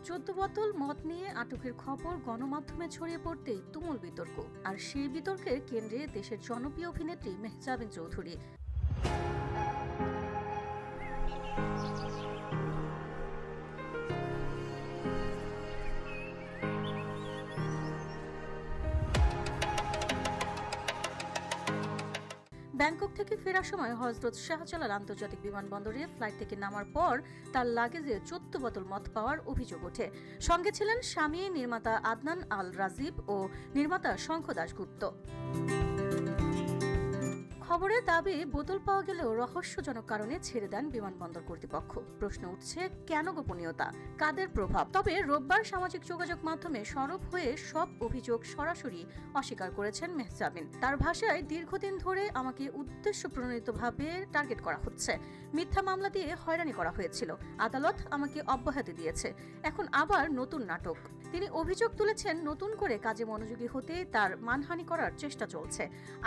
14 বোতল মদ নিয়ে আটকের খবর গণমাধ্যমে ছড়িয়ে পড়তেই তুমুল বিতর্ক। আর সেই বিতর্কের কেন্দ্রে দেশের জনপ্রিয় অভিনেত্রী মেহজাবিন চৌধুরী। ব্যাংকক থেকে ফেরার সময় হযরত শাহজালাল আন্তর্জাতিক বিমানবন্দরে ফ্লাইট থেকে নামার পর তার লাগেজে 14 বোতল মদ পাওয়ার অভিযোগ ওঠে। সঙ্গে ছিলেন স্বামী নির্মাতা আদনান আল রাজীব ও নির্মাতা শঙ্খ দাশগুপ্ত। খবরের দাবি, বোতল পাওয়া গেলেও রহস্যজনক কারণে ছেড়ে দেন বিমানবন্দর কর্তৃপক্ষ। প্রশ্ন উঠছে, কেন গোপনীয়তা, কাদের প্রভাব? তবে রোববার সামাজিক যোগাযোগ মাধ্যমে সরব হয়ে সব অভিযোগ সরাসরি অস্বীকার করেছেন মেহজাবিন। তার ভাষায়, দীর্ঘদিন ধরে আমাকে উদ্দেশ্য প্রণোদিতভাবে টার্গেট করা হচ্ছে, মিথ্যা মামলা দিয়ে হয়রানি করা হয়েছিল, আদালত আমাকে অব্যাহতি দিয়েছে, এখন আবার নতুন নাটক। তিনি অভিযোগ তুলেছেন, নতুন করে কাজে মনোযোগী হতে তার মানহানি করার চেষ্টা চলছে।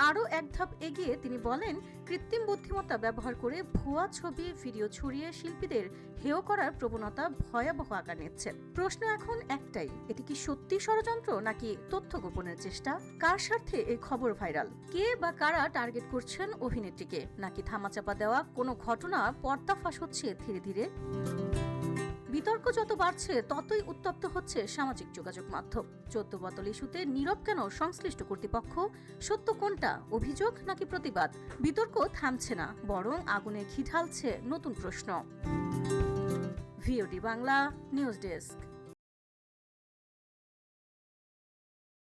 আরও এক ধাপ এগিয়ে তিনি বলেন, কৃত্রিম বুদ্ধিমত্তা ব্যবহার করে ভুয়া ছবি ভিডিও ছড়িয়ে শিল্পীদের হেয় করার প্রবণতা ভয়াবহ আকার নিচ্ছে। প্রশ্ন এখন একটাই, এটি কি সত্যি ষড়যন্ত্র নাকি তথ্য গোপনের চেষ্টা? কার স্বার্থে এই খবর ভাইরাল? কে বা কারা টার্গেট করছেন অভিনেত্রীকে? নাকি ধামাচাপা দেওয়া কোনো ঘটনা পর্দাফাঁস হচ্ছে ধীরে ধীরে? বিতর্ক যত বাড়ছে ততই উত্তপ্ত হচ্ছে সামাজিক যোগাযোগ মাধ্যম। 14 বোতল ইস্যুতে নীরব কেন সংশ্লিষ্ট কর্তৃপক্ষ? সত্য কোনটা, অভিযোগ নাকি প্রতিবাদ? বিতর্ক থামছে না, বরং আগুনে ঘি ঢালছে নতুন প্রশ্ন। VOD Bangla news desk.